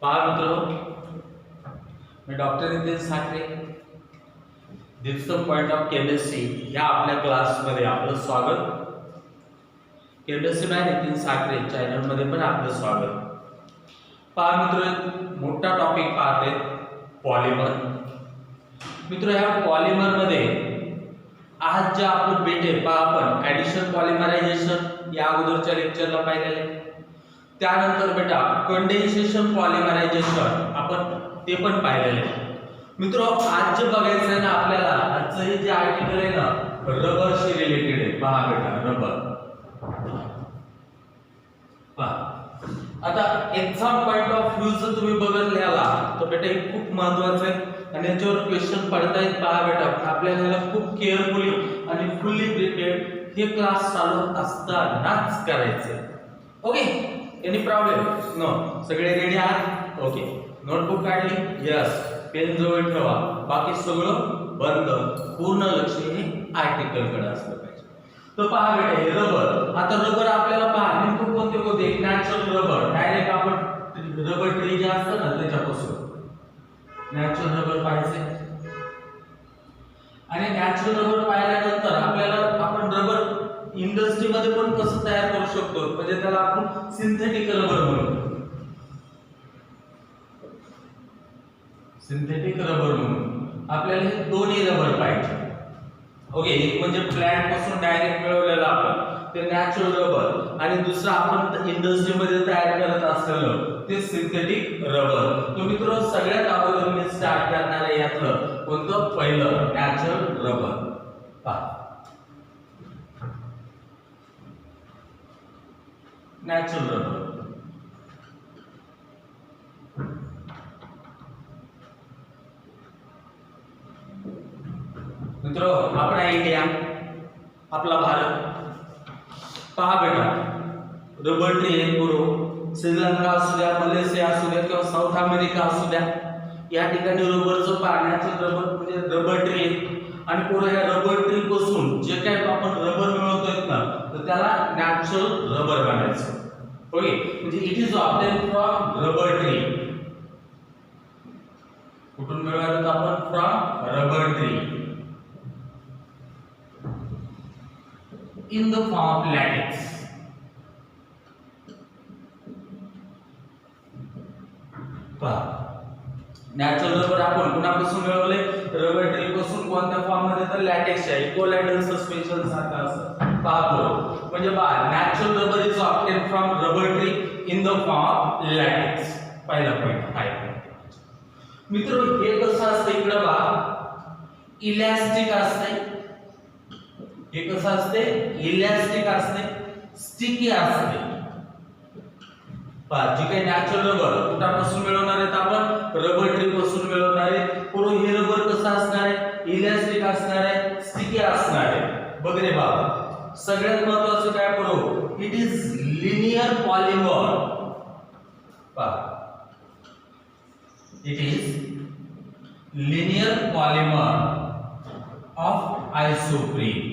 पहा मित्रों, मैं doctor Nitin Sakhare, digital point of chemistry या आपल्या क्लासमध्ये आपलं स्वागत। Chemistry bye Nitin Sakhare channel मध्ये पण आपलं स्वागत। पहा मित्रों, एक मोठा टॉपिक पाहते पॉलिमर। मित्रों, ह्या पॉलिमर मध्ये आज जे आपलं बेट आहे पहा आपण ऍडिशन पॉलिमरायझेशन या अगोदरच्या लेक्चरला पाहिलेलं आहे। त्यानंतर बेटा कंडेन्सेशन पॉलिमरायझेशन आपण ते पण पाहिलेलं आहे। मित्रों, आज जे बघायचं आहे ना आपल्याला, आजचं हे जे आर्टिकल आहे ना रबरशी रिलेटेड आहे। पहा बेटा, रबर पहा। आता एक्झाम पॉइंट ऑफ व्ह्यू जर तुम्ही बघितल्याला तर बेटा हे खूप महत्त्वाचं आहे आणि याच्यावर क्वेश्चन पडतायत। पहा बेटा, आपल्याला खूप केअरफुली आणि फुल्ली प्रिपेअर्ड हे क्लास चालू असतानाच करायचे। Okay, any problem? नो, सगळे रेडी आहात? ओके, नोटबुक काढली? यस, पेन जवळ ठेवा, बाकी सगळं बंद, पूर्ण लक्ष हे आर्टिकल कडे असलं पाहिजे। तर पहा बेटा, हे रबर, आता रबर आपल्याला पहा नेमकं कोणते कोणते? एक नॅचरल रबर, डायरेक्ट आपण रबर ट्री जे असतं ना त्याच्यापासून नॅचरल रबर पाहिजे। आणि नॅचरल रबर पाहिल्यानंतर आपल्याला आपण रबर इंडस्ट्री मध्ये पण कसं तयार करू शकतो, म्हणजे त्याला आपण सिंथेटिक रबर म्हणतो। सिंथेटिक रबर म्हणून आपल्याला हे दोन्ही रबर पाहिजे। ओके, एक म्हणजे प्लांट पासून डायरेक्ट मिळवलेला आपण ते नॅचरल रबर, आणि दुसरा आपण इंडस्ट्री मध्ये तयार करत असलेलं ते सिंथेटिक रबर। तो मित्रों, सगळ्यात अगोदर मी स्टार्ट करणार आहे यातलं कोणतं? पहिलं नॅचरल रबर। पहा, नॅचरल रबर। मित्रों, आपला इंडिया, आपला भारत, पहा बेटा रबर ट्री आहे पूर्व श्रीलंका असू द्या, मलेशिया असू द्या किंवा साऊथ अमेरिका असू द्या, या ठिकाणी रबरचं पाण्याचं रबर म्हणजे रबर ट्री आहे। आणि पूर्ण ह्या रबर ट्री पासून जे काही आपण रबर मिळवतोय ना तर त्याला नॅचरल रबर म्हणायचं। ओके, म्हणजे it is obtain from rubber tree. कुठून मिळवलं आपण? From rubber tree in the form of latex। Natural rubber आपण कुणापासून मिळवले? रबर ट्री पासून। कोणत्या फॉर्म मध्ये? तर लॅटेक्सच्या इक्विलॅटरल सस्पेन्शन सारखं असतं। पहा बरोबर, म्हणजे पहा natural rubber is obtain from rubber tree in the form of LaTeX. पहिला पॉइंट आहे मित्रों। हे कसं असतं इकडे पहा, इलॅस्टिक असते। हे कसं असते? इलॅस्टिक असते, स्टिकी असते। पहा, जी काही नॅचरल रबर कुठापासून मिळवणार आहेत आपण? रबर ट्री पासून मिळवणार आहे। पूर्ण हे रबर कसं असणार आहे? इलॅस्टिक असणार आहे, स्टिकी असणार आहे। बघ रे बाबा, सगळ्यात महत्त्वाचं काय करू? It is linear polymer. पहा, it is linear polymer of isoprene.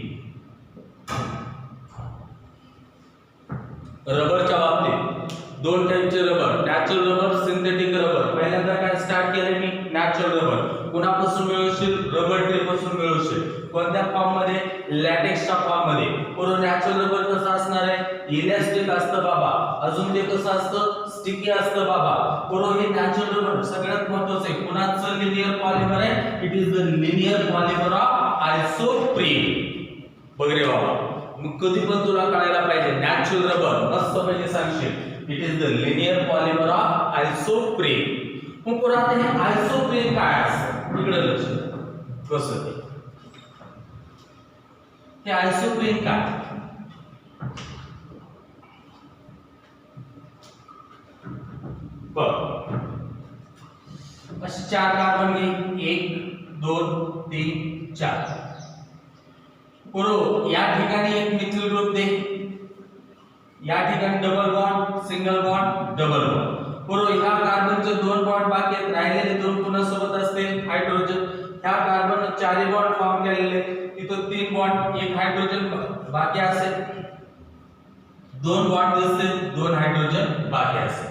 रबरच्या बाबतीत दोन टाइपचे rubber, natural rubber, synthetic rubber. पहिल्यांदा काय स्टार्ट केले मी? Natural rubber. कुणापासून मिळवशील? रबर ट्री पासून मिळवशील। कोणत्या फॉर्म मध्ये? लॅटेक्सच्या फॉर्म मध्ये। पूर्ण नॅचरल रबर कसं असणार आहे? इलॅस्टिक असतं बाबा। अजून ते कसं असतं? स्टिकी असतं बाबा। पूर्ण हे नॅचरल रबर सगळ्यात महत्त्वाचं आहे। कुणाचं लिनियर पॉलिमर आहे? It is the linear polymer of isoprene. बघ रे बाबा, मग कधी पण तुला कळायला पाहिजे नॅचरल रबर मस्त पाहिजे सांगशील it is the linear polymer of isoprene. मग पुन्हा हे आयसोप्रीन काय असतं? इकडे लक्ष द्या कसं ते। हे आयसोप्रीन काय? बघ, असे चार कार्बन घे, 1 2 3 4। पुरो या ठिकाणी एक मिथिल ग्रुप दे, या ठिकाणी double bond, single bond, double bond. पुरो ह्या कार्बनचे 2 बॉन्ड बाकी आहेत, राहिलेले 2 पुन्हा सोबत असतील हायड्रोजन। ह्या कार्बन 4 बॉन्ड फॉर्म केलेले, इथं 3 बॉन्ड, 1 हायड्रोजन बाकी असेल, 2 बॉन्ड दिसतील, 2 हायड्रोजन बाकी असेल।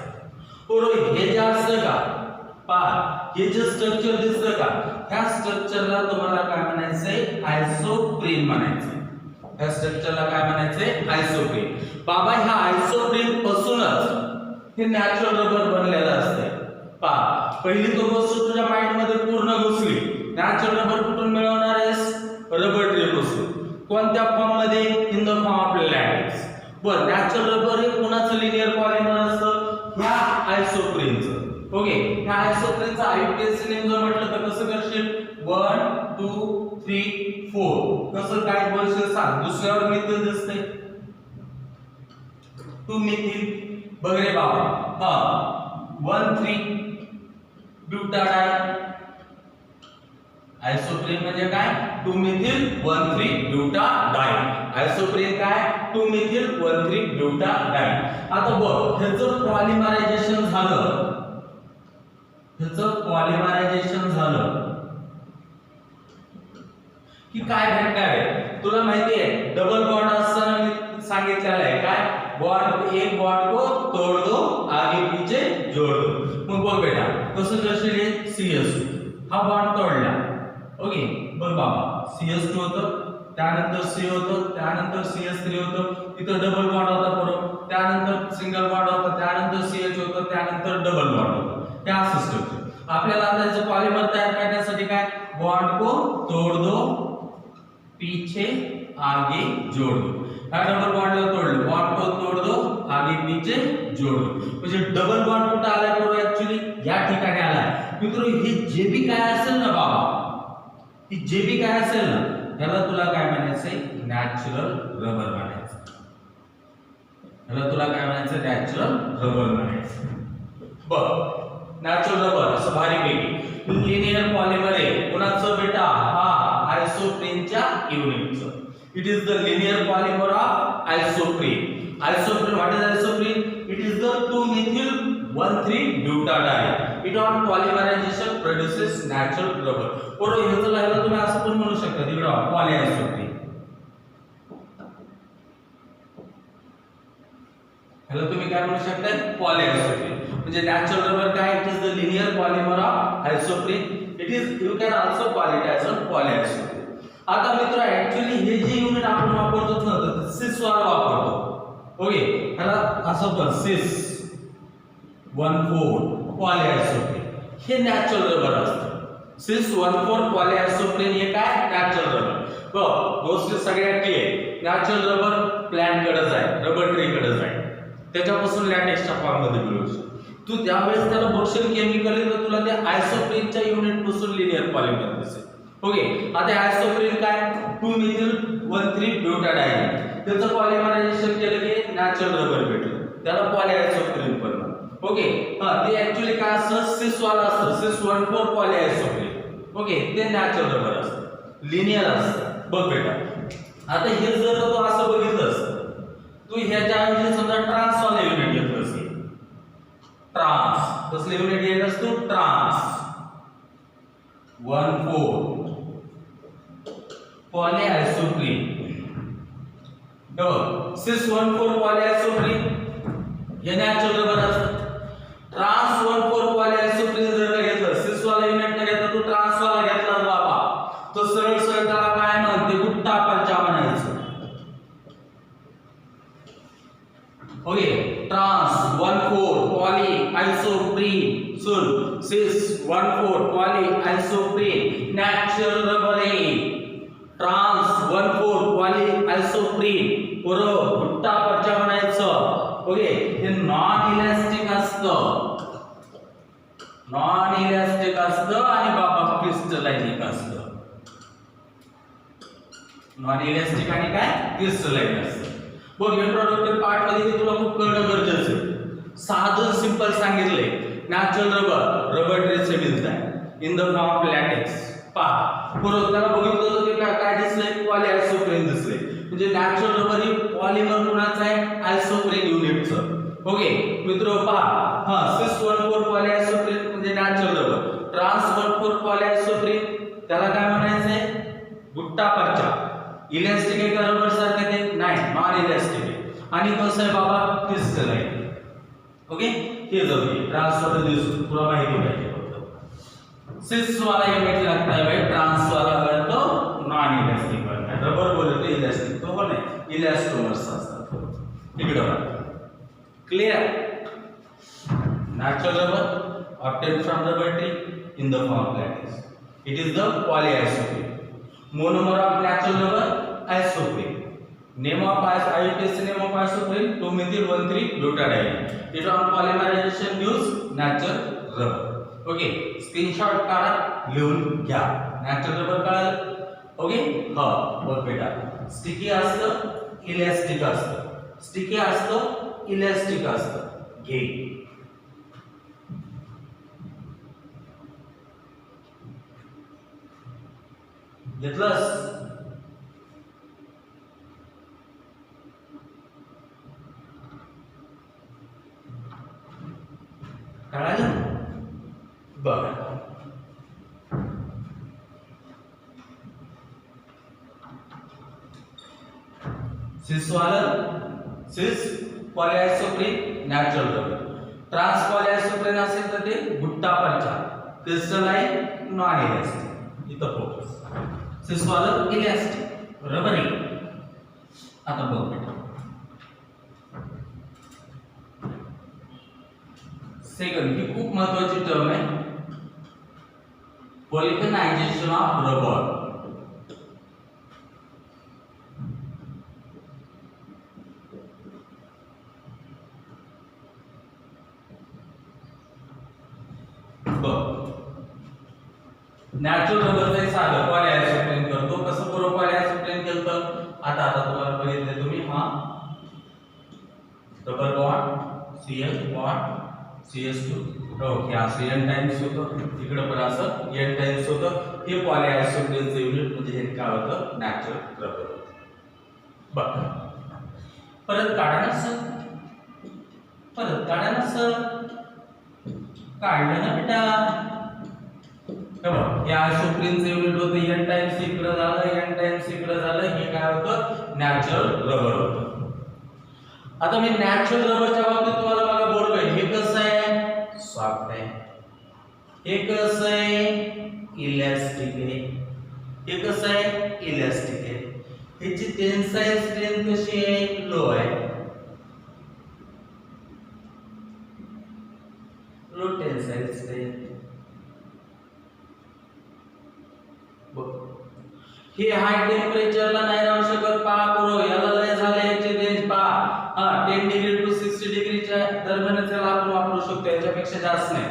पुरो हे जे असतं का पहा हे जे स्ट्रक्चर दिसतं का, ह्या स्ट्रक्चरला तुम्हाला काय म्हणायचंय, आयसोप्रीन म्हणायचंय. ह्या स्ट्रक्चरला काय म्हणायचंय, आयसोप्रीन. बाबा ह्या आयसोप्रीन पासूनच हे नॅचरल रबर बनलेलं असतंय. पहा पहिली तो गोष्ट तुझ्या माइंड मध्ये पूर्ण घुसली. नॅचरल रबर कुठून मिळवणार आहेस, रबर ट्री पासून. कोणत्या फॉर्म मध्ये, इन द फॉर्म ऑफ लॅटिक्स. बरं नॅचरल रबर हे कोणाचं लिनियर पॉलिमर असतं, ह्या आयसोप्रीनचं. ओके ह्या आयसोप्रीनचा आययुपीएसी नेम जर म्हटलं तर कसं करशील, 1 2 3 4 कसं काय बोलशील सांग. दुसऱ्यावर मिथिल दिसतंय, 2 मिथिल बघ रे बाबा. हा 1 3 ब्युटाडाइन. आयसोप्रीन म्हणजे काय, 2 मिथिल 1 3 ब्युटाडाइन. आयसोप्रीन काय, 2 मिथिल 1 3 ब्युटाडाइन. आता बघ ह्याचं पॉलिमरायझेशन झालं, ह्याचं पॉलिमरायझेशन झालं की काय भेटणार आहे तुला माहिती आहे. डबल बॉन्ड असताना मी सांगितलेलं आहे काय, बॉन्ड एक बॉन्ड को तोड़ दो आगे पीछे जोड़ दो. मग बघ बेटा कसं करशील, CS2 हा बॉन्ड तोडला. ओके बघ बाबा CS2 होतं, त्यानंतर C होतं, त्यानंतर CS3 होतं, इथं डबल बॉन्ड होता बरोबर, त्यानंतर सिंगल बॉन्ड होता, त्यानंतर CH होतं, त्यानंतर डबल बॉन्ड होतं. त्या सिस्टम आपल्याला आता याचं पॉलिमर तयार करण्यासाठी काय, बॉन्ड को तोड़ दो पीछे आगे जोड़ दो. हा डबल बॉन्डला तोडलं, बॉन्ड को तोड़ दो आगे पीछे जोड़ दो. म्हणजे डबल बॉन्ड कुठे आलाय बरोबर, ऍक्च्युअली या ठिकाणी आलाय. मित्रांनो हे जे बी काय असेल ना बाबा, ही जे बी काय असेल ना त्याला तुला काय म्हणायचंय, नॅचरल रबर म्हणायचं. त्याला तुला काय म्हणायचं, नॅचरल रबर म्हणायचं. बघ नॅचरल रबर असं भारी पैकी लिनियर पॉलिमर आहे. कोणाचं बेटा, हा आयसोप्रीनच्या युनिटचं. It is the linear polymer of isoprene. Isoprene what is isoprene, it is the 2 methyl 1 3 butadiene. It on polymerization produces natural rubber. बरोबर ह्याचं लिहायला तुम्ही असं पण म्हणू शकता, तिकडे पॉलिआयसोप्रीन. ह्याला तुम्ही काय म्हणू शकता, पॉलिआयसोप्रीन. म्हणजे नॅचरल रबर काय, it is the linear polymer of isoprene. It is you can also call it as a polyisoprene. आता मित्र ऍक्च्युअली हे जे युनिट आपण वापरतो ना सिस वाला वापरतो. ओके ह्याला असं पण सिस 1,4 पॉलिआयसोप्रीन हे नॅचरल रबर असतं. सिस 1,4 पॉलिआयसोप्रीन हे काय, नॅचरल रबर. बघ गोष्टी सगळ्यात क्लिअर. नॅचरल रबर प्लांट कडेच आहे, रबर ट्री कडेच आहे, त्याच्यापासून लॅटेक्सच्या फॉर्म मध्ये मिळू शकतो. तू त्यावेळेस त्याला बघशील केमिकली तर तुला ते आयसोप्रीनच्या युनिट पासून लिनियर पॉलिमर दिसेल. ओके आता आयसोप्रीन काय, 2 methyl 1 3 butadiene. त्याचं पॉलिमरायझेशन केलं की नॅचरल रबर भेटलं, त्याला पॉलिआयसोप्रीन पण. ओके हा ते ऍक्च्युअली काय असतं, सिस वाला असतं, सिस 1,4 पॉलिआयसोप्रीन. ओके ते नॅचरल रबर असतं, लिनियर असतं. बघ बेटा आता हे जर तू असं बघितलंस, तू ह्याच्या ऐवजी समजा ट्रान्स वाला युनिट घेतलंस, ट्रान्स कसले युनिट घेतलंस तू, ट्रान्स 1,4 पॉलिआयसोप्रीन. बघ सिस 1,4 पॉलिआयसोप्रीन हे नॅचरल रबर असतं. ट्रान्स 1,4 पॉलिआयसोप्रीन जर घेतलं, सिस वाला युनिट न घेतला तू ट्रान्स वाला घेतला बाबा, तो सरळ सरळ त्याला काय म्हणते, गुट्टा पर्चा म्हणायचं. ओके ट्रान्स 1,4 पॉलिआयसोप्रीन सुन सिस 1,4 पॉलिआयसोप्रीन नॅचरल रबर आहे. ट्रान्स 1,4 पॉलिआयसोप्रीन बरोबर गुट्टा पर्चा म्हणायचं. ओके हे नॉन इलास्टिक असतं, नॉन इलास्टिक असतं आणि बाबा क्रिस्टलाइनिक असतं. नॉन इलास्टिक आणि काय, क्रिस्टलाइन असतं. बघ इंट्रोडक्टरी पार्ट मध्ये तुला खूप कळणं गरजेचं आहे. साधं सिंपल सांगितलंय, नॅचरल रबर रबर ट्री से मिळतं in the form of LaTeX. पहा बरोबर त्याला बघितलं तर ते काय दिसलंय, पॉलिआयसोप्रीन दिसलंय. म्हणजे नॅचरल रबर ही पॉलिमर कोणाचं आहे, आयसोप्रीन युनिटचं. ओके मित्र पहा हा सिस 1,4 पॉलिआयसोप्रीन म्हणजे नॅचरल रबर. ट्रान्स 1,4 पॉलिआयसोप्रीन त्याला काय म्हणायचंय, गुट्टा पर्चा. इलास्टिक आहे का रबर सारखं, ते नाही, नॉन इलास्टिक आहे. आणि कसं आहे बाबा, क्रिस्टलाइन. ओके हे जाऊ ट्रान्सफर दिवस तुला माहिती पाहिजे फक्त. सिस वाला यूनिट लगता है भाई, ट्रांस वाला अगर तो नॉन इलास्टिक बनता है, रबर बोले तो इलास्टिक तो होणे, इलास्टोमर्स असतात इकडे बघा. Clear. Natural rubber obtained from rubber tree in the form lattice. It is the polyisoprene. Monomer of natural rubber isoprene. Name of IUPAC name of isoprene 2-methyl-1,3-butadiene. It on polymerization gives natural rubber. Okay. Screenshot काढा, लिहून घ्या. Natural rubber कळालं. Okay. हा बघ बेटा. Sticky असतं, elastic असतं. Sticky असतं, इलास्टिक असतं. घे. घेतलंस. कळालं. बघा सिस वाला सिस पॉलिआयसोप्रीन नॅचरल रबर. ट्रान्स पॉलिआयसोप्रीन असेल तर ते गुट्टा परचा, क्रिस्टलाइन नॉन इलास्टिक. इथं फोकस. सिस वाला इलास्टिक बरोबर आहे. आता बघ बेटा सेकंड ही खूप महत्त्वाची टर्म आहे, व्हल्कनायझेशन ऑफ रबर. नॅचरल रबरचा एक साधं पॉलिआयसोप्रीन करतो. कसं बरोबर पॉलिआयसोप्रीन केलं आता तुम्हाला बघितलं तुम्ही. हा rubber bond Cl bond CH2. Okay. असं n टाइम्स होतं, इकडे पण असं n टाइम्स होतं. हे पॉलिआयसोप्रीनचं युनिट म्हणजे हे काय होतं, नॅचरल रबर. बघ परत काढा ना सर, परत काढा ना सर. काढलं ना बेटा. हे आयसोप्रीनचं युनिट होतं, n टाइम्स इकडे झालं, n टाइम्स इकडे झालं. हे काय होतं, नॅचरल रबर होतं. आता मी नॅचरल रबरच्या बाबतीत तुम्हाला बघा बोलतोय. हे कसं आहे, सॉफ्ट आहे. हे कसं आहे, इलास्टिक आहे. हे कसं आहे, इलास्टिक आहे. ह्याची टेन्साइल स्ट्रेंथ कशी आहे, लो आहे. Low tensile strength. हे हाय टेम्परेचरला नाही राहू शकत. पहा करो याला लय झाले, याची रेंज पहा. 10 डिग्री टू 60 डिग्रीच्या दरम्यान याला आपण वापरू शकतो, याच्यापेक्षा जास्त नाही.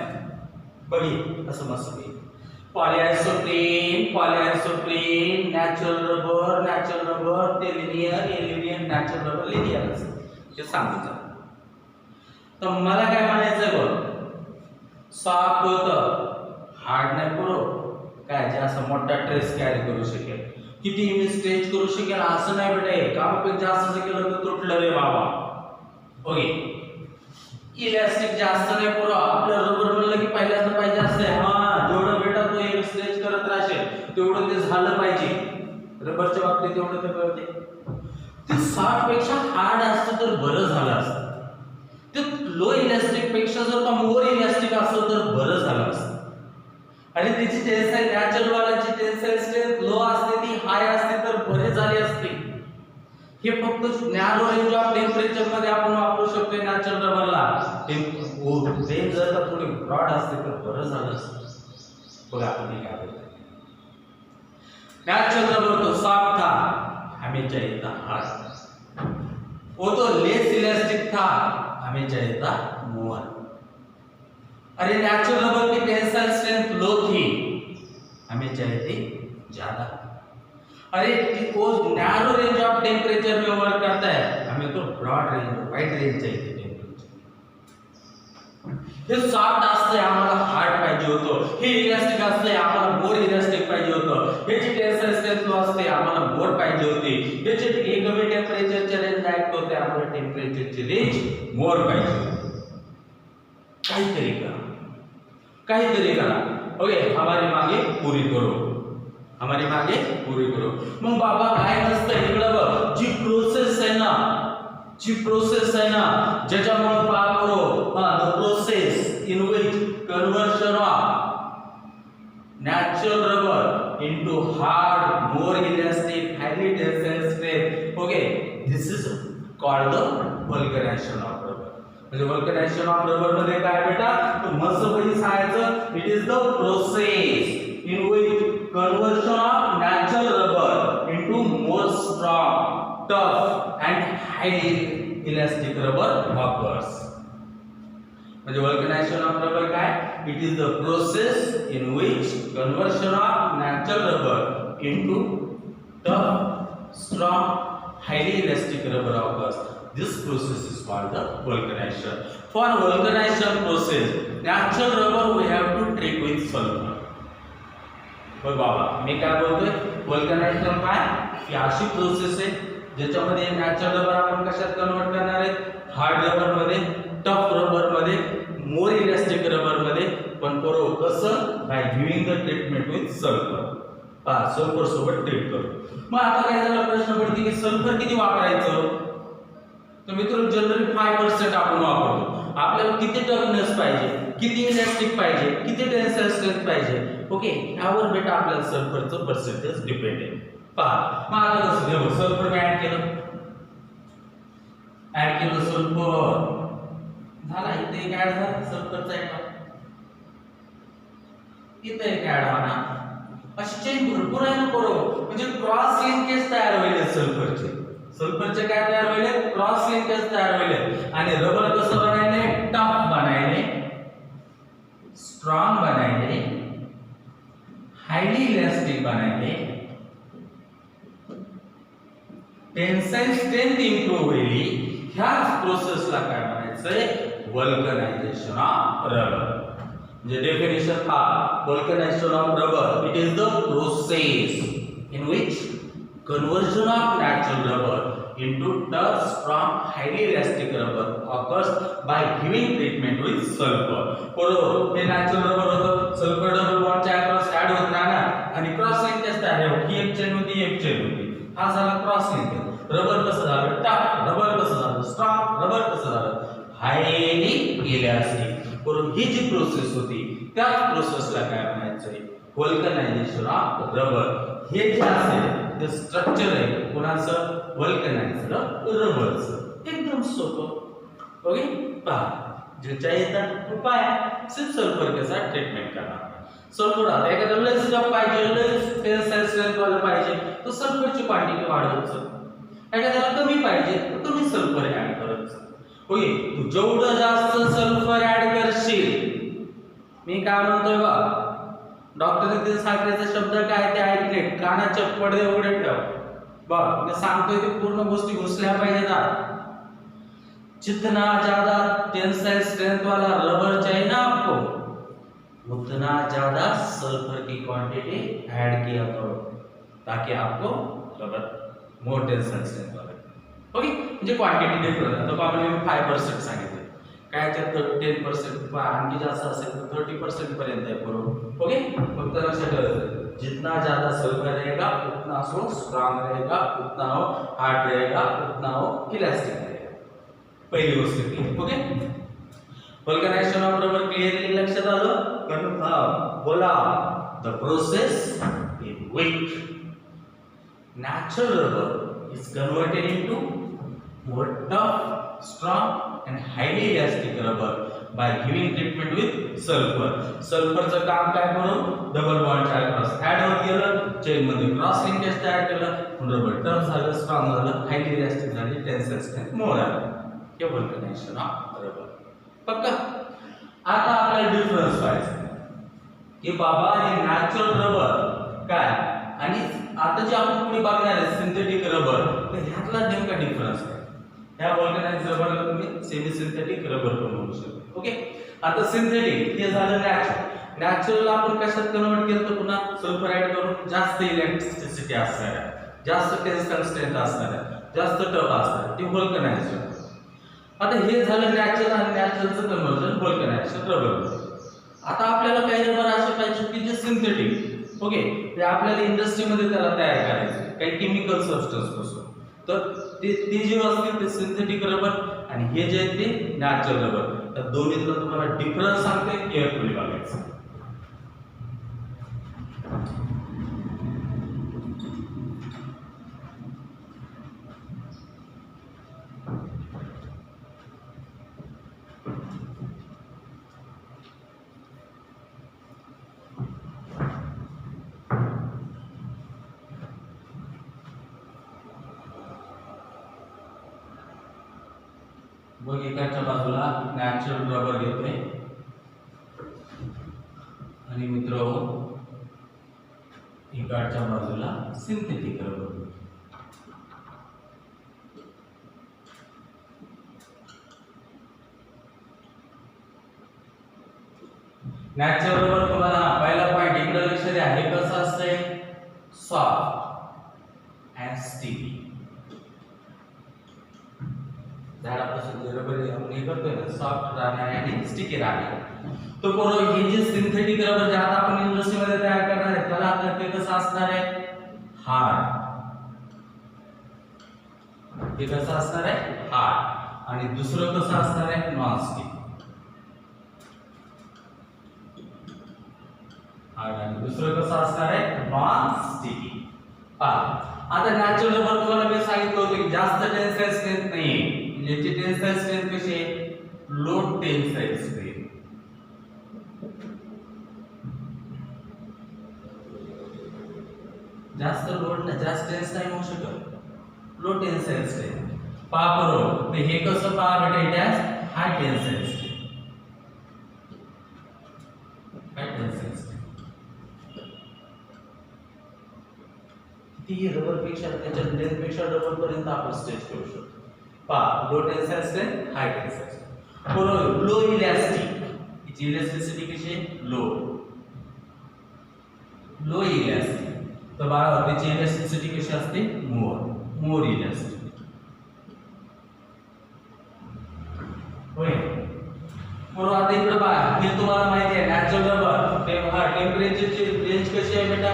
बघी असं मस्त आहे. पॉलिआयसोप्रीन पॉलिआयसोप्रीन नॅचरल रबर ते लिनियर नॅचरल रबर लिनियर असं हे सांगितलं. तर मला काय म्हणायचंय बघ, सॉफ्ट होतं, हार्ड नाही करो काय, जे असं मोठा ट्रेस कॅरी करू शकेल, किती मी स्ट्रेच करू शकेल असं नाही बेटे. कामापेक्षा जास्त जर केलं तर तुटलं रे बाबा. ओके. इलास्टिक जास्त नाही पुरा. आपलं रबर म्हणलं की पहिल्यांदा पाहिजे असते, हा जेवढं बेटा तो एक स्ट्रेच करत राहशील तेवढं ते झालं पाहिजे. रबरच्या बाबतीत तेवढं ते कळते. ते सॉफ्ट पेक्षा हार्ड असतं तर बरं झालं असतं. ते लो इलास्टिक पेक्षा जर का मोर इलास्टिक असतं तर बरं झालं असतं. आणि त्याची टेन्साइल नॅचरल वाल्याची टेन्साइल स्ट्रेंथ लो असते, ती हाय असते तर बरे झाले असते. हे फक्त नॅरो रेंज ऑफ टेम्परेचर मध्ये आपण वापरू शकतो नॅचरल रबरला. रेंज जर का थोडी ब्रॉड असते तर बरं झालं असतं. बघा आपण काय बोलतोय. नॅचरल रबर तो सॉफ्ट था, हमें चाहिए था हार्ड. वो तो लेस इलास्टिक था, हमें चाहिए था मोर. अरे नेचुरल रबर की टेंसाइल स्ट्रेंथ लो थी, हमें चाहिए थी ज्यादा. अरे वो नैरो रेंज ऑफ टेम्परेचर में वर्क करता है, हमें तो ब्रॉड रेंज वाइड रेंज चाहिए टेम्परेचर. हे सॉफ्ट असते आम्हाला हार्ड पाहिजे होतं, हे इलास्टिक असते आम्हाला मोर इलास्टिक पाहिजे होतं, ह्याची टेंसाइल स्ट्रेंथ लो असते आम्हाला मोर पाहिजे होती, ह्याचे एकवे टेम्परेचरचे रेंज ऍक्ट होते आम्हाला टेम्परेचरची रेंज मोर पाहिजे होती. काहीतरी करा. ओके. हमारी मागे पूरी करो, हमारी मागे पूरी करो. मग बाबा काय नसतं इकडं बघ, जी प्रोसेस आहे ना ज्याच्यामुळे पा करो the process in which conversion of natural rubber into hard, more elastic, highly tensile strength. Okay, this is called the vulcanization of rubber. म्हणजे vulcanization of rubber मध्ये काय बेटा, तो मस्त पैकी सांगायचं, it is the process in which conversion of natural rubber into more strong, tough and highly elastic rubber occurs. म्हणजे vulcanization of rubber काय, it is the process in which conversion of natural rubber into tough, strong, highly elastic rubber occurs. This process is called the vulcanization. For vulcanization process, natural rubber we have to treat with sulfur. बघ बाबा, मी काय बोलतोय, vulcanization काय, ही अशी process आहे ज्याच्यामध्ये natural rubber आपण कशात कन्वर्ट करणार आहे, हार्ड रबर मध्ये, टफ रबर मध्ये, मोर इलास्टिक रबर मध्ये, पण करू कसं, by giving the treatment with sulphur. पहा, सल्फर सोबत ट्रीट करू. मग आता काय झाला, प्रश्न पडते की सल्फर किती वापरायचं. तर मित्रांनो, जनरली 5% आपण वापरतो. आपल्याला किती टफनेस पाहिजे, किती इलास्टिक पाहिजे, किती टेन्साइल स्ट्रेंथ पाहिजे, ओके, यावर बेटा आपल्याला सल्फरचं पर्सेंटेज डिपेंड आहे. पहा, मग आता कसं घेऊ, सल्फर मी ऍड केलं सल्फर झाला, इथे एक ऍड झाला सल्फरचा एक, इथे एक ऍड होणार, अशी चेन भरपूर आहे ना करू, म्हणजे क्रॉस लिंकेज तयार होईल सल्फरचे काय तयार होईल, क्रॉस लिंकेज तयार होईल. आणि रबर कसं बनायले, टफ बनायले, स्ट्रॉंग बनायले, हायली इलास्टिक बनायले, टेन्साइल स्ट्रेंथ इंप्रूव्ह होईल. ह्याच प्रोसेसला काय म्हणायचंय, vulcanization of rubber. म्हणजे डेफिनेशन हा, vulcanization of rubber, it is the process in which conversion of natural rubber into tough, strong, highly elastic rubber occurs by giving treatment with sulfur. बरोबर, हे natural rubber होतं, sulphur double बॉन्डच्या across add होत राहणार आणि cross linkage तयार होईल. ही एक chain होती, एक चेन होती, हा झाला क्रॉस लिंकेज. रबर कसं झालं, टफ, रबर कसं झालं, स्ट्रॉंग, रबर कसं झालं, हायली इलास्टिक. बरोबर, ही जी प्रोसेस होती त्या प्रोसेसला काय म्हणायचंय, vulcanization of rubber. हे जे असेल ते स्ट्रक्चर आहे कोणाचं, vulcanized रबरचं. एकदम सोपं. ओके, पहा, ज्याच्या येतात उपाय सिर्फ सल्फर के साथ ट्रीटमेंट करणार. सल्फर आता एखाद्याला लय स्टफ पाहिजे, लय टेन्साइल स्ट्रेंथ वाला पाहिजे, तर सल्फरची क्वांटिटी वाढवायचं. एखाद्याला कमी पाहिजे तर कमी सल्फर ऍड करायचं. ओके, तू जेवढं जास्त सल्फर ऍड करशील, मी काय म्हणतोय बा, डॉक्टर नितीन साखरेचा शब्द काय ते ऐकले, कानाचे पडदे उघडे ठेव. बघ, मी सांगतोय ते पूर्ण गोष्टी घुसल्या पाहिजेत. जितना ज्यादा टेंसाइल स्ट्रेंथ वाला रबर चाहिए ना आपको, उतना ज्यादा सल्फर की क्वांटिटी ऐड किया करो, ताकि आपको रबर मोर टेंसाइल स्ट्रेंथ वाला. ओके, म्हणजे क्वांटिटी डिफरंट. आता आपण 5% सांगितलं, काय त्यात 10% आणखी जास्त असेल तर 30% पर्यंत आहे. बरोबर, ओके. फक्त लक्षात ठेवायचं, जितना ज्यादा सल्फर रहेगा उतना वो स्ट्रॉन्ग रहेगा, उतना वो हार्ड रहेगा, उतना वो इलास्टिक रहेगा. पहिली गोष्ट clear. Okay, vulcanization of rubber clearly लक्षात आलं. बोला, the process in which natural rubber is converted into more tough, strong and highly elastic rubber by giving treatment with sulfur. सल्फरचं काम काय करून, डबल बॉन्डच्या अक्रॉस ऍड होत गेलं, चेन मध्ये cross linkage तयार केलं, रबर टफ झालं, स्ट्रॉंग झालं, हायली इलास्टिक झाली, टेन्साइल स्ट्रेंथ मोर आलं. हे vulcanization of rubber. पक्का. आता आपल्याला डिफरन्स पाहिजे की बाबा हे नॅचरल रबर काय आणि आता जे आपण पुढे बघणार आहे सिंथेटिक रबर, तर ह्यातला नेमका डिफरन्स काय. ह्या vulcanized रबरला तुम्ही सेमी सिंथेटिक रबर पण म्हणू शकता. ओके, आता सिंथेटिक हे झालं नॅचरल. नॅचरलला आपण कशात कन्वर्ट केलं तर पुन्हा सल्फर ऍड करून जास्त इलेक्ट्रिसिटी असणाऱ्या, जास्त टेन्साइल स्ट्रेंथ असणाऱ्या, जास्त टफ असणाऱ्या, ते vulcanized. आता हे झालं नॅचरल आणि नॅचरलचं कन्व्हर्जन vulcanization रबर. आता आपल्याला काही रबर असे पाहिजे की जे सिंथेटिक, ओके, ते आपल्याला इंडस्ट्रीमध्ये त्याला तयार करायचं काही केमिकल सबस्टन्स पासून. तर ते जे असतील ते सिंथेटिक रबर आणि हे जे आहेत ते नॅचरल रबर. तर दोन्हीतला तुम्हाला डिफरन्स सांगते, केअरफुली बघायचं. मग एकाच्या बाजूला नॅचरल रबर घेतोय आणि मित्रांनो इकडच्या बाजूला सिंथेटिक रबर. नॅचरल रबर तुम्हाला पहिला पॉइंट इकडे लक्ष द्या. हे कसं असतंय? Soft and sticky. झाडापासून जे रबर आपण हे करतोय ना, सॉफ्ट राहणार आणि स्टिकी राहणार. तो बरोबर हे जे सिंथेटिक रबर जे आता आपण इंडस्ट्रीमध्ये तयार करणार आहे त्याला आपल्याला ते कसं असणार आहे? हार्ड. हे कसं असणार आहे? हार्ड. आणि दुसरं कसं असणार आहे? Non stick. आणि दुसरं कसं असणार आहे? Non sticky. आता नॅचरल रबर तुम्हाला मी सांगितलं होतं की जास्त टेन्साइल स्ट्रेंथ नाहीये. याची टेन्साइल स्ट्रेंथ कशी आहे? Low tensile strength. जास्त लोड ना, जास्त टेन्स नाही होऊ शकत. Low tensile strength. पहा बरोबर. हे कसं पहा बेटा? It has high tensile strength. High tensile strength. ती रबर पेक्षा त्याच्या लेंथ पेक्षा डबल पर्यंत आपण स्ट्रेच करू शकतो. पहा लो टेन्साइल स्ट्रेंथ, हाय टेन्साइल स्ट्रेंथ. बरोबर. Low elastic. याची इलॅस्टिसिटी कशी आहे? लो. Low elastic. तर बाळा त्याची इलॅस्टिसिटी कशी असते? मोर इलॅस्टिक. होय. बरोबर. आता इकडे पहा, हे तुम्हाला माहिती आहे नॅचरल रबर टेम्परेचरची रेंज कशी आहे बेटा?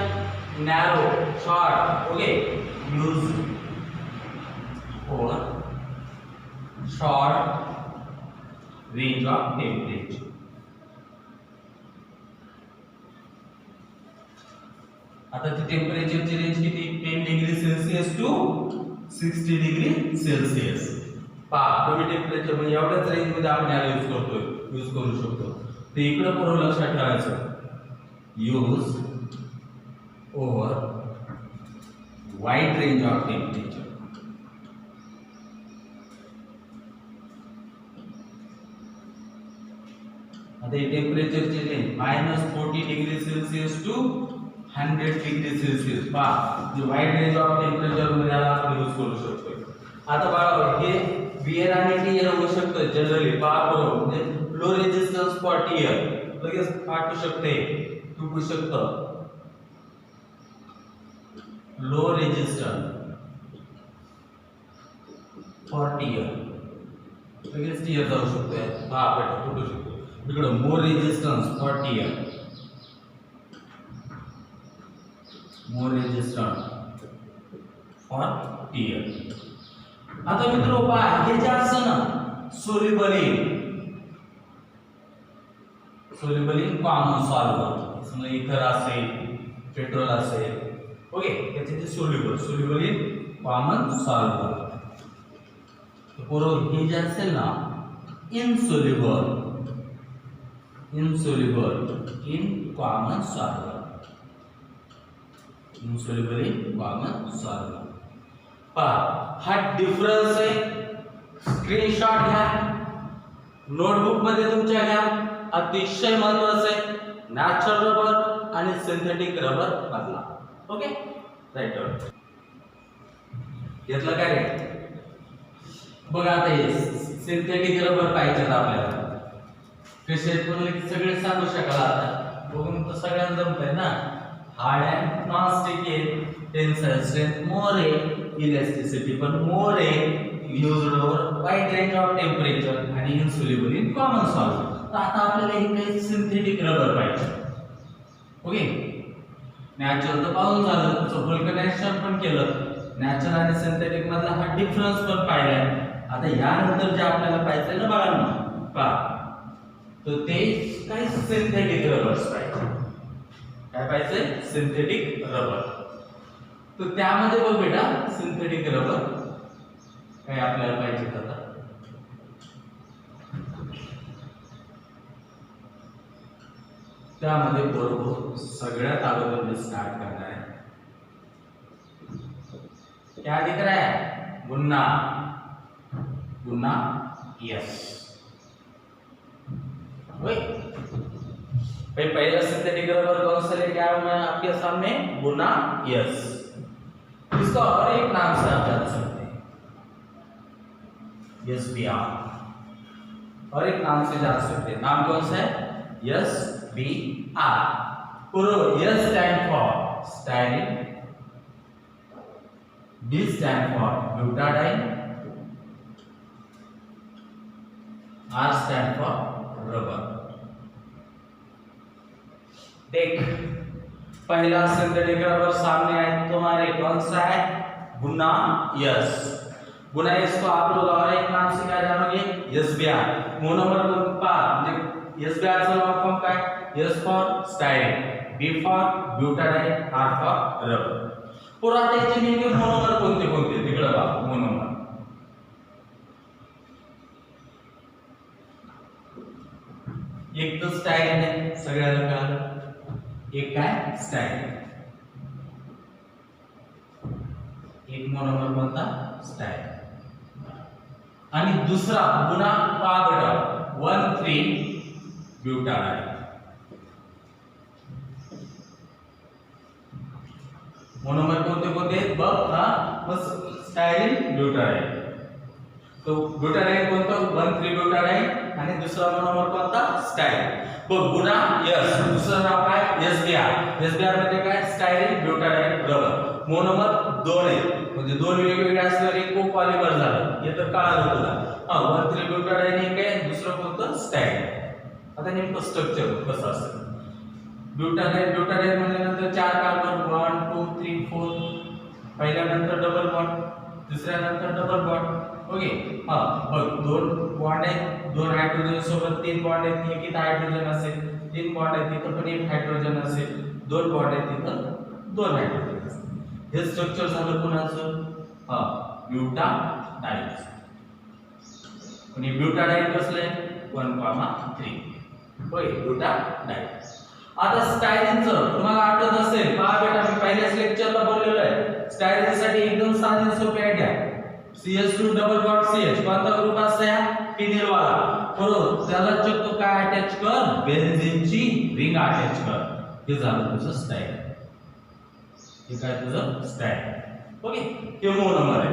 Narrow, short. Okay. Use for short range of temperature. आता ती टेम्परेचरची रेंज किती? 10 degree celsius to 60 degree celsius. पहा कमी टेम्परेचर म्हणजे एवढ्याच रेंज मध्ये आपण याला यूज करू शकतो. तर इकडे पूर्ण लक्षात ठेवायचं. Use over wide range of temperature. आता ही टेम्परेचरची range -40 degree celsius to 100 degree celsius. पहा जे वाईड रेंज ऑफ टेम्परेचर मध्ये याला आपण यूज करू शकतो. आता बाळा हे वियर आणि टियर होऊ शकतं जनरली. पहा बरोबर. म्हणजे लो रेजिस्टन्स फॉर टियर लगेच फाटू शकते, तुटू शकतं. लो रेजिस्टन्स फॉर टियर लगेच टियर जाऊ शकतोय. हा बेटा तुटू शकतो. इकडे more resistance for tear. More resistance for tear. आता मित्र पहा हे जे असतं ना सोल्युबल इन कॉमन सॉल्व्हर. समजा इथर असेल, पेट्रोल असेल. ओके. त्याचे जे सोल्युबल इन कॉमन सॉल्व्हर. बरोबर. हे जे असेल ना insoluble in common solver. Insoluble in common solver. पहा हा डिफरन्स आहे. स्क्रीनशॉट घ्या, नोटबुक मध्ये तुमच्या घ्या. अतिशय महत्त्वाचं आहे नॅचरल रबर आणि सिंथेटिक रबर मधला. ओके. राईट. घेतलं काय रे? बघा आता हे सिंथेटिक रबर पाहिजेत आपल्याला. कसे सगळे सांगू शकाल. आता बघून तर सगळ्यांना जमतंय ना. हार्ड अँड नॉन स्टिक आहे. टेन्साइल स्ट्रेंथ मोर आहे. इलॅस्टिसिटी पण मोर आहे. Used over wide range of temperature आणि इनसोल्युबल इन कॉमन सॉल्व्हर. तर आता आपल्याला हे काही सिंथेटिक रबर पाहिजे. ओके. नॅचरल तर पाहून झालं, त्याचं व्हल्कनायझेशन पण केलं. नॅचरल आणि सिंथेटिक मधला हा डिफरन्स पण पाहिलाय. आता यानंतर जे आपल्याला पाहिजे ना बाळांनो, पहा तर ते काही सिंथेटिक रबर्स पाहिजे. काय पाहिजे? Synthetic rubber. तर त्यामध्ये बघ बेटा सिंथेटिक रबर काय आपल्याला पाहिजे. आता त्यामध्ये बरोबर सगळ्यात अगोदर मी स्टार्ट करणार आहे. क्या दिख रहा है? गुन्ना. गुन्ना यस। वही भाई पहला सिंथेटिक रबर कौन सा लेके आया हूं मैं आपके सामने? गुना यस। इसका और एक नाम से आप जान सकते हैं, यस बी आर। और एक नाम से जान सकते हैं, नाम कौन सा है? S B R. पूरा S stand for styrene, B stand for butadiene, R stand for rubber. देख पहला सिंथेटिक रबर सामने आए तुम्हारे, कौन सा है? गुना यस। गुना यस को आप लोग और एक नाम से क्या जानोगे? S B R. मोनोमर का यस बी आर से फॉर्म का है, S for styrene, B for butadiene, R for rubber. पूरा त्याचे नेमके मोनोमर कोणते कोणते तिकडे बघा। मोनोमर एक तो स्टाइरिन आहे सगळ्याला कळलं, एक काय? स्टाइरिन, एक मोनोमर कोणता? स्टाइरिन। आणि दुसरा गुना पागड 1,3 ब्यूटाडाइन। मोनोमर कोणते कोणते आहेत बघ हा, मग स्टाइरिन ब्यूटाडाइन। तो ब्यूटाडाइन कोणता? 1,3 ब्यूटाडाइन आणि दुसरा मोनोमर कोणता? स्टाइरिन। बघ गुना यस, दुसरं नाव काय? एस बी आर। एस बी आर म्हणजे काय? Styrene butadiene rubber. मोनोमर दोन आहेत, म्हणजे दोन वेगवेगळे असल्यावर एक को पॉलिमर झालं, हे तर कळालं तुला। 1,3 ब्यूटाडाइन एक आहे, दुसरं कोणतं? स्टाइरिन। आता नेमकं स्ट्रक्चर कसं असेल? ब्यूटाडाइन ब्यूटाडाइन म्हणल्यानंतर चार कार्बन 1 2 3 4, पहिल्यानंतर डबल बॉन्ड, दुसऱ्यानंतर डबल बॉन्ड। ओके हा बघ दोन बॉन्ड आहेत, दोन हायड्रोजन सोबत तीन बॉन्ड आहेत, एक इथं हायड्रोजन असेल, तीन बॉन्ड आहेत तिथं पण एक हायड्रोजन असेल, दोन बॉन्ड आहेत तिथं दोन हायड्रोजन असतील। हे स्ट्रक्चर झालं कोणाचं? हा ब्यूटाडाइन। आणि ब्यूटाडाइन कसलं आहे? 1,3 होय ब्यूटाडाइन। आता स्टायरिनचं तुम्हाला आठवत असेल, पहा बेटा मी पहिल्याच लेक्चरला बोललेलो आहे, स्टायरिन साठी एकदम साधी सोपी idea, CH2 double bond CH कोणता ग्रुप असतो? फिनिल वाला। बरोबर, त्याला चक्क काय अटॅच कर? बेन्झीनची रिंग अटॅच कर। हे झालं तुझं स्टायरिन। हे काय तुझं? स्टायरिन। ओके, हे मोनोमर आहे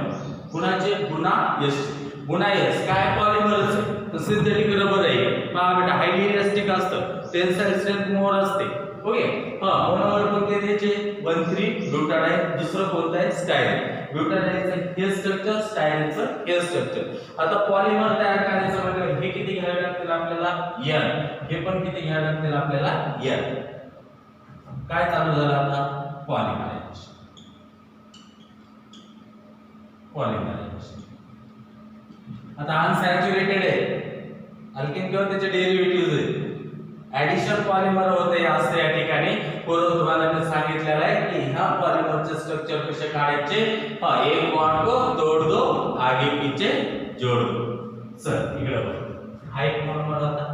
कुणाचे? गुना यस। गुना यस काय? पॉलिमरच आहे, सिंथेटिक रबर आहे। पहा बेटा हायली इलास्टिक असतं, टेन्साइल स्ट्रेंथ मोर असते। ओके हा मोनोमर कोणते त्याचे? 1,3 ब्यूटाडाइन, दुसरं कोणतं आहे? स्टाइरिन। ब्यूटाडाइनचं हे स्ट्रक्चर, स्टाइरिनचं हे स्ट्रक्चर। आता पॉलिमर तयार करायचं म्हणजे हे किती घ्यावे लागतील आपल्याला? N। हे पण किती घ्यावे लागतील आपल्याला? N। काय चालू झालं आता? पॉलिमरायझेशन। पॉलिमरायझेशन आता अनसॅच्युरेटेड आहे, अल्केन किंवा त्याचे डेरिव्हेटिव्हज आहेत, ऍडिशन पॉलिमर होते असते या ठिकाणी। पूर्व तुम्हाला मी सांगितलेलं आहे की ह्या पॉलिमरचे स्ट्रक्चर कसे काढायचे? एक बॉन्ड को तोड़ दो, आगे पीछे जोड़ दो। सर इकडे बघ, हा एक मोनोमर होता,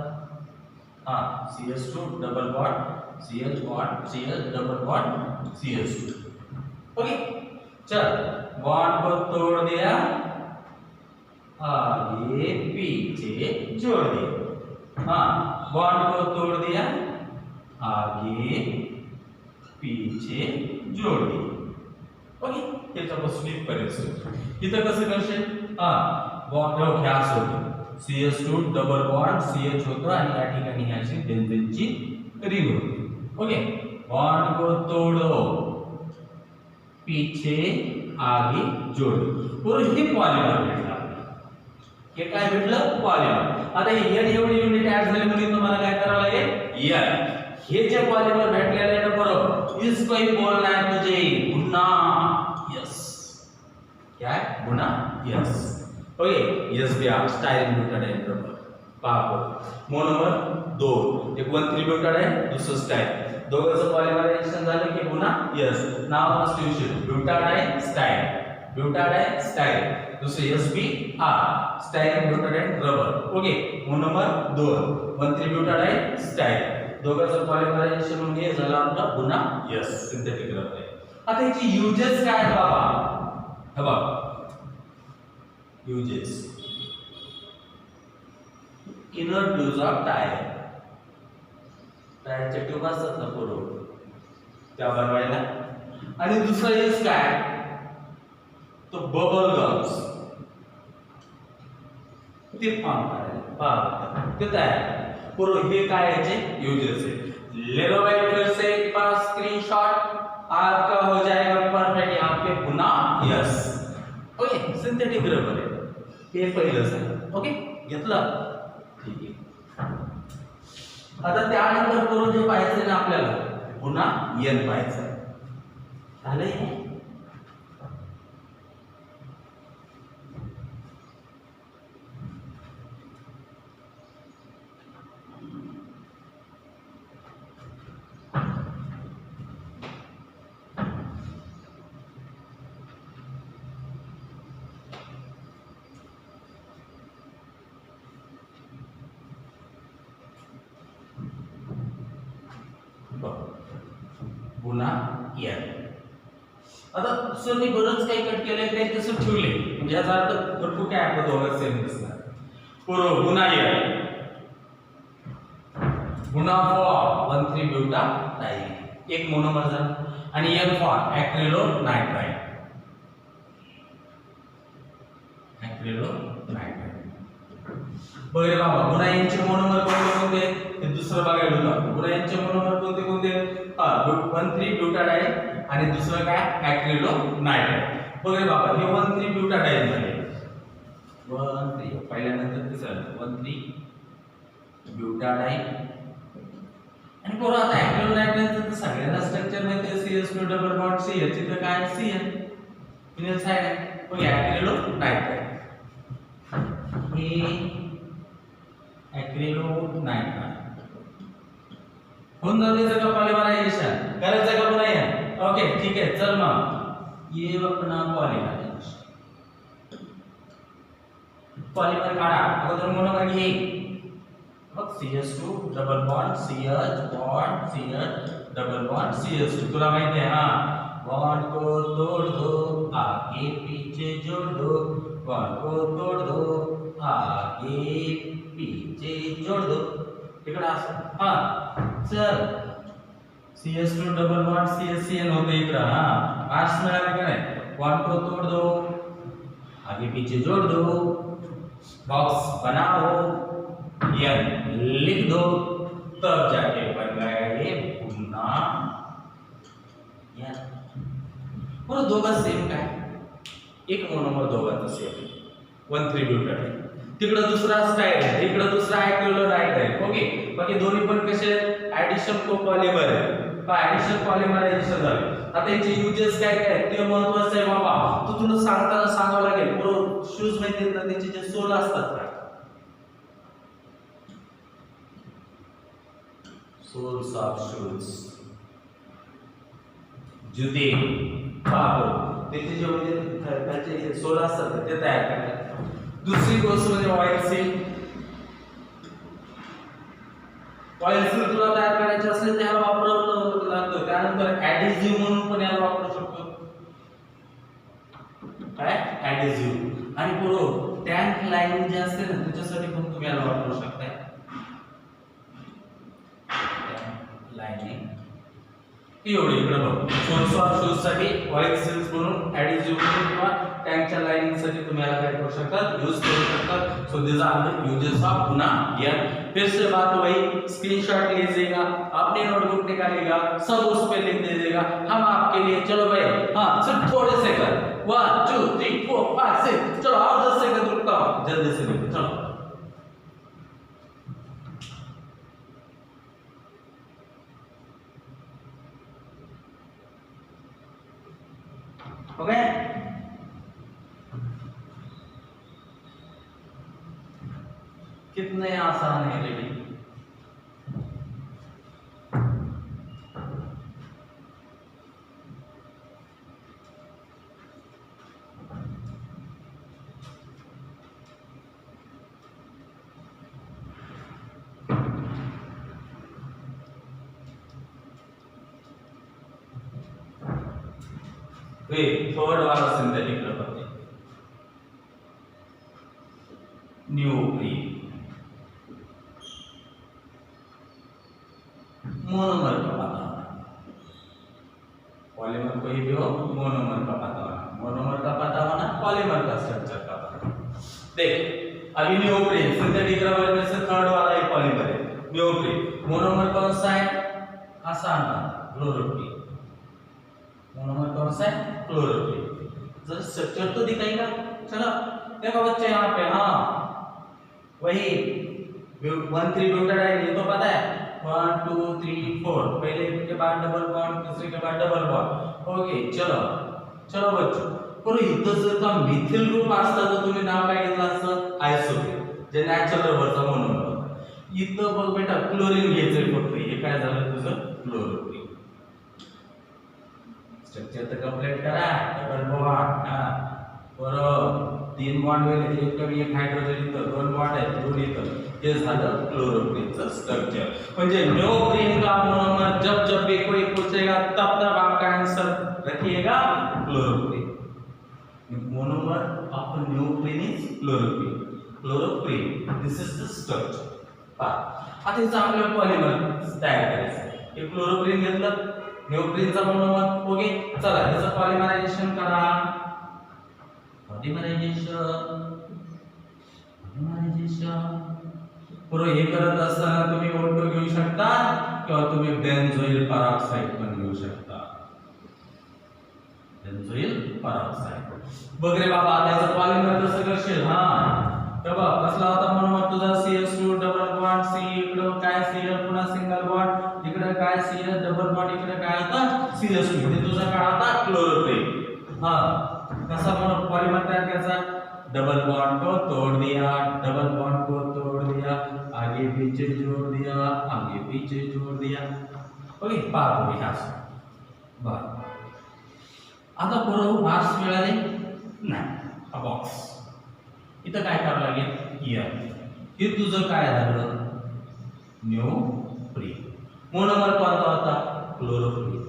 CH2 double bond CH bond CH double bond CH2। Okay चल, बॉन्ड को तोड़ दिया, आगे पीछे जोड़ दिया। बॉन्ड को तोड़ दिया, आगे पीछे जोड़ दिया। ओके त्याच्यापासून इथपर्यंत इथं कसं करशील? बॉन्ड ह्या सोडून CH2 डबल बॉन्ड CH होतं आणि या ठिकाणी ही अशी बेन्झीनची रिंग होती। ओके बॉन्ड को तोड़ो, पीछे आगे जोड़ो, पूर्ण हे पॉलिमर भेटलं। हे काय भेटलं? पॉलिमर। आता हे N एवढी युनिट ऍड झाली म्हणजे तुम्हाला काय करावं लागेल? N हे जे पॉलिमर भेटलेलं आहे ना बरोबर, इसको ही बोलना है तुझे गुना यस। क्या है? गुना yes. Okay yes B R styrene butadiene rubber. पहा मोनोमर दोन, एक 1,3 ब्यूटाडाइन, दुसरं स्टाइरिन, दोघांचं पॉलिमरायझेशन झालं की गुना यस। नाव मस्त विषय ब्यूटाडाइन स्टाइरिन, ब्यूटाडाइन स्टाइरिन, दुसरे SbR styrene butadiene rubber. Okay monomer दोन, 1,3 ब्यूटाडाइन स्टाइरिन, दोघांचं पॉलिमरायझेशन म्हणजे हे झालं आपलं गुना यस सिंथेटिक रबर। आता याची युजेस काय आहेत बाबा? हे बघ uses, inner tubes of tyre. टायरच्या ट्यूब असतात ना पूर्ण त्या बनवायला. आणि दुसरा यूज काय तो बबल गम्स ते फॉर्म करायला ते तयार पूर्ण. हे काय याचे यूजेस है. ले लो भाई फिर से एक बार स्क्रीनशॉट आपका हो जाएगा परफेक्ट यहाँ पे पुन्हा. यस ओके सिंथेटिक रबर आहे हे पहिलंच आहे. ओके घेतलं ठीक आहे. आता त्यानंतर पूर्ण जे पाहायचं ना आपल्याला पुन्हा एन पाहायचं झालंय. पुन्हा एन. आता सर मी बरंच काही कट केलंय काही तसं ठेवले म्हणजे याचा अर्थ भरपूर काय आपलं दोघं सेम दिसणार. पूर्व पुन्हा एन पुन्हा फॉर 1,3 ब्युटाडाइन एक मोनोमर झाला. आणि एन फॉर ऍक्रिलोनाइट्राइड. बरं बाबा पुन्हा यांचे मोनोमर कोणते हे दुसरं बघायला होतं. पुन्हा यांचे मोनोमर कोणते 1,3 ब्युटाडाइन आणि दुसरं काय ऍक्रिलोनाइट्राइड. बघा बाबा हे 1,3 ब्युटाडाइन झाले. 1,3 पहिल्यानंतर तिसरं 1,3 ब्युटाडाइन. आणि पुन्हा आता ऍक्रिलोनाइट्राइडचं तर सगळ्यांना स्ट्रक्चर माहिती आहे. CH2 डबल बॉन्ड CH इथं काय CN फिनल साइड आहे. मग ऍक्रिलोनाइट्राइड हे ऍक्रिलोनाइट्राइड होऊन जाते का पॉलिमरायझेशन करायचं का नाही. ओके ठीक आहे चल मग ये अपना पॉलिमरायझेशन. पॉलिमर काढा अगोदर मोनोमर घे. मग CH2 double bond CH bond CH double bond CH2 तुला माहिती आहे हा. बॉन्ड को तोड़ दो आगे पीछे जोड़ दो. बॉन्ड को तोड़ दो आगे पीछे जोड़ दो. इकडे असं हा चल CH2 डबल बॉन्ड CHCN होते इकडे. हा मार्क्स मिळाले का नाही. बॉन्ड को तोड़ दो आगे पीछे जोड़ दो बॉक्स बनाओ एन लिख दो तब जाके बन गए पुन्हा एन. बरं दोघं सेम काय एक मोनोमर दोघांचं सेम 1,3 ब्युटाडाइन. तिकडं दुसरा स्टाईल आहे इकडं दुसरा ऍक्रिलोनाइड आहे. ओके बाकी दोन्ही पण कसे ऍडिशन कोपॉलिमर आहे. ऍडिशन पॉलिमरायझेशन झाले. आता याचे युजेस काय काय ते महत्त्वाचं आहे बाबा. तो तुला सांगताना सांगावं लागेल. बरोबर शूज माहिती ना त्याचे जे सोल असतात का सोल्स ऑफ शूज जुते त्याचे जे म्हणजे त्याचे सोल असतात ते तयार करतात. दुसरी गोष्ट म्हणजे ऑइल सील. ऑइल सील तुला तयार करायचे असले तर याला वापरावं लागतं. त्यानंतर ऍडिसिव्ह म्हणून पण याला वापरू शकतो. काय ऍडिसिव्ह. आणि पुढं टँक लाइनिंग जे असते ना त्याच्यासाठी पण तुम्ही याला वापरू शकताय. लाइनिंग एवढी इकडे बघ सोल्स ऑफ शूज साठी ऑइल सील्स म्हणून ऍडिसिव्ह म्हणून किंवा टँकच्या लाइनिंग साठी तुम्ही याला काय करू शकता यूज करू शकता. So this are the uses of पुन्हा एन. फिर से बात वही स्क्रीनशॉट लीजिएगा अपने नोटबुक निकालिएगा सब उस पे लिख दीजिएगा. हम आपके लिए चलो भाई हाँ सिर्फ थोड़े सेकंड 1 2 3 4 5 6 चलो और 10 सेकंड रुकता हूँ जल्दी से लिखो चलो. ओके कितने आसान है रेडी. थर्ड वाला सिंथेटिक रबर न्यूक्लिन. मोनोमर का पता होना, पॉलीमर कोई भी हो मोनोमर का पता होना, मोनोमर का पता होना, पॉलीमर का स्ट्रक्चर का पता होना। देख अभी नियोप्रीन सिंथेटिक रबर में से थर्ड वाला एक पॉलीमर है नियोप्रीन। मोनोमर कौन सा है? आसान बात, क्लोरोप्रीन। मोनोमर कौन सा है? क्लोरोप्रीन। जरा स्ट्रक्चर तो दिखाएगा। चलो देखो बच्चे यहाँ पे, हाँ वही 1,3 ब्यूटाडाइन, ये तो पता है 1 2 3 4, पहले के बाद डबल बॉन्ड, दूसरे के बाद डबल बॉन्ड। ओके चलो चलो बच्चों, पर इथं जर का मिथिल ग्रुप असता तर तुम्ही नाव काय घेतलं असतं? आयसोप्रीन, जे नॅचरल रबरचा मोनोमर. इथं बघ बेटा क्लोरीन घ्यायचंय फक्त, हे काय झालं तुझं? क्लोरोप्रीन. स्ट्रक्चर तर कंप्लीट करा. डबल बॉन्ड, हा बरोबर, 3 बॉन्ड वेगळे, एक कमी एक हायड्रोजन इथं, 2 बॉन्ड आहेत, 2 इथं, हे झालं क्लोरोप्रीनचं स्ट्रक्चर. म्हणजे नियोप्रीन का मोनोमर जब जब भी कोई पूछेगा तब तब आपका आंसर रखिएगा chloroprene. Monomer of neoprene is chloroprene. Chloroprene, this is the structure. आता इथं आपल्याला पॉलिमर तयार करायचं. हे क्लोरोप्रीन घेतलं, नियोप्रीनचा मोनोमर. ओके चला याचं पॉलिमरायझेशन करा. पॉलिमरायझेशन पुरो हे करत असताना तुम्ही O2 घेऊ शकता किंवा तुम्ही बेन्झोइल पेरॉक्साइड पण घेऊ शकता. बेन्झोइल पेरॉक्साइड. बघ रे बाबा, त्याचं पॉलिमर कसं करशील? हा तर बघ कसला होता मोनोमर तुझा? CH2 डबल बॉन्ड, C इकडे काय Cl पुन्हा सिंगल बॉन्ड, इकडे काय Cl डबल बॉन्ड, इकडे काय होता CH2. ते तुझा काय होता? क्लोरोप्रीन. हा कसा पॉलीमर तैयार कैसा? डबल बॉन्ड को तोड़ दिया, डबल बॉन्ड को तोड़ दिया, आगे पीछे जोड़ दिया, आगे पीछे जोड़ दिया. ओके पार हो गया. बर आता पुरो मार्क्स मिळाले नाही. हा बॉक्स इथं काय करावं लागेल? हियर हे तुझं काय झालं? नियोप्रीन. मोनोमर कोणता होता? Chloroprene.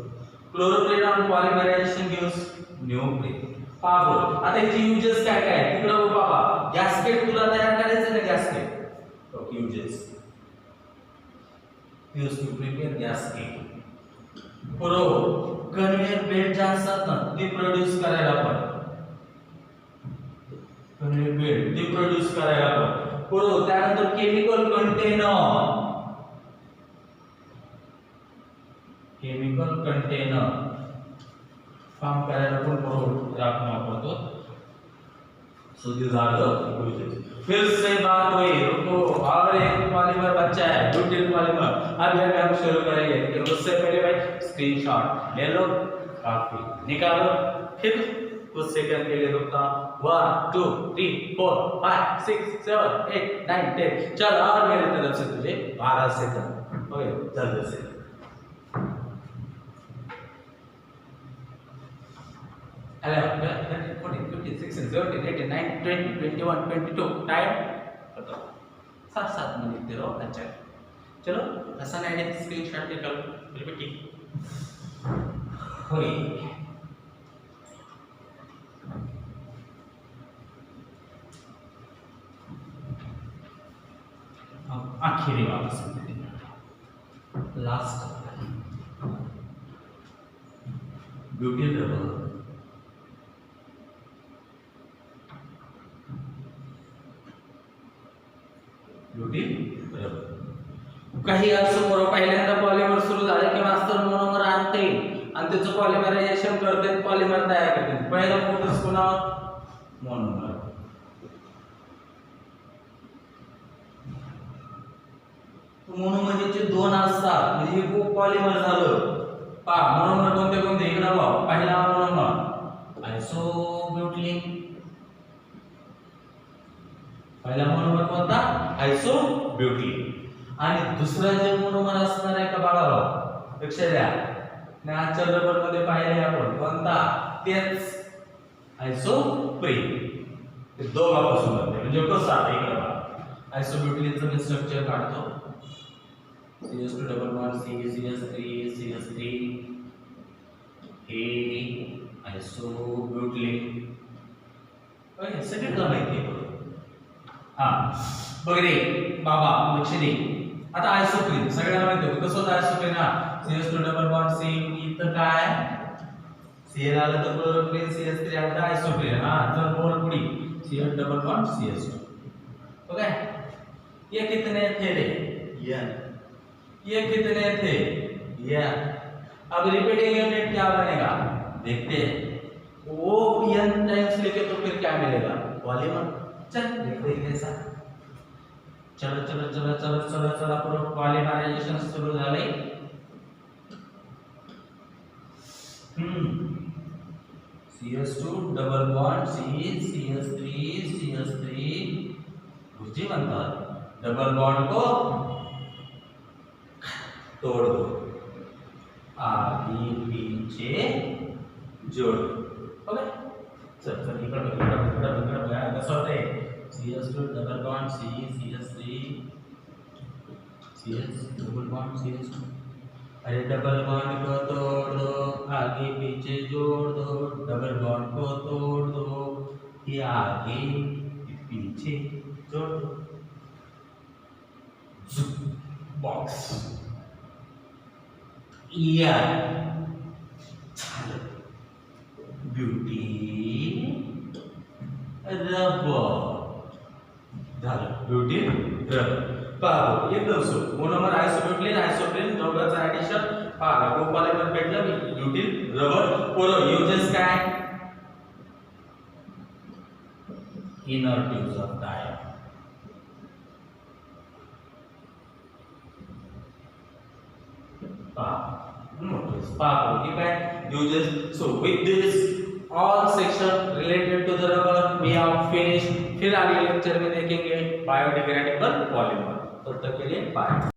Chloroprene on polymerisation gives neoprene. पागो आता याची युजेस काय काय? तिकडे बघ बाबा, गॅस्केट तुला तयार करायचं ना, gasket. Okay uses use to prepare gasket. पुरो कन्व्हेयर बेल्ट जे असतात ना ते प्रोड्यूस करायला पण, कन्व्हेयर बेल्ट ते प्रोड्यूस करायला पण. पुरो त्यानंतर केमिकल कंटेनर, केमिकल कंटेनर काम करायला पण पुरो आपण वापरतो. So this are the uses. फिर से बात हुई, रुको, और एक पॉलीमर बच्चा है, ब्यूटिल पॉलीमर. अब हम शुरू करेंगे, लेकिन उससे पहले भाई स्क्रीनशॉट ले लो, काफी निकालो, फिर कुछ सेकंड के लिए रुकता. 1 2 3 4 5 6 7 8 9 10. चल और मेरी तरफ से तुझे 12 सेकंड. ओके जल्दी से. Hello, 13, 14, 15, 16, 17, 18, 19, 20, 21, 22. टाइम बताओ. 7 मिनट दे रहो. अच्छा चलो ऐसा नहीं है, स्क्रीनशॉट निकाल बिल्कुल ठीक. होई अब आखिरी वाला लास्ट ब्यूटिल रबर. काही असं पहिल्यांदा पॉलिमर सुरू झाले की मास्टर मोनोमर आणते आणि त्याचं पॉलिमरायझेशन करते, पॉलिमर तयार करते. पहिला फोकस कोणावर? मोनोमर. मोनोमरचे 2 असतात म्हणजे हे पॉलिमर झालं. पहा मोनोमर कोणते कोणते? इकडे बघ, पहिला मोनोमर आयसोब्यूटिलीन. पहिला मोनोमर कोणता? आयसोब्यूटिलीन. आणि दुसरा जे मोनोमर असणार आहे का बघा भाऊ, लक्ष द्या. नॅचरल रबर मध्ये पाहिले आपण कोणता? तेच आयसोप्रीन. ते दोघांपासून बनते. म्हणजे कसं आहे इकडे बघा, आयसोब्यूटिलीनचं मी स्ट्रक्चर काढतो. CH2 डबल बॉन्ड, CH3 हे आयसोब्यूटिलीन. ओके सगळ्यांना माहिती आहे. हा बघ रे बाबा लक्ष दे. आता आयसोप्रीन सगळ्यांना माहिती होतं कसं होतं आयसोप्रीन. हा CS2 डबल बॉन्ड C इथं काय Cl आलं तर क्लोरोप्लेन CS3 आलं तर आयसोप्रेन हा चल बोल पुढे CH double bond CS2 okay ये कितने थे रे n ये कितने थे n अब रिपीटिंग यूनिट क्या बनेगा देखते हैं वो n टाइम्स लेके तो फिर क्या मिलेगा वॉल्यूम चल देखते हैं कैसा चलो चलो चलो चलो चलो चलो पूरा पॉलीमराइजेशन शुरू झाले CS2 double bond C CS3 गुरुजी म्हणतात डबल बॉन्ड को तोड़ दो आगे पीछे जोड़ ओके चल चल इकडे बघा कसं होतंय CS2 double bond CS3 CS double bond CS2 अरे डबल बॉन्ड को तोड़ दो आगे पीछे जोड़ दो डबल बॉन्ड को तोड़ दो ये आगे पीछे जोड़ दो बॉक्स या ब्यूटी रबर झालं ब्यूटी रबर पहा एकदम सोपं मोनोमर आयसोप्रोपेन दोघांचं ऍडिशन पहा गोपालेमर भेटलं ब्यूटी रबर पोरं युजेस काय इनर ट्यूब्स ऑफ डायन uses so with this all section related to the rubber we have finished फिर अगले लेक्चर में देखेंगे बायोडिग्रेडेबल पॉलीमर तब तक के लिए बाय।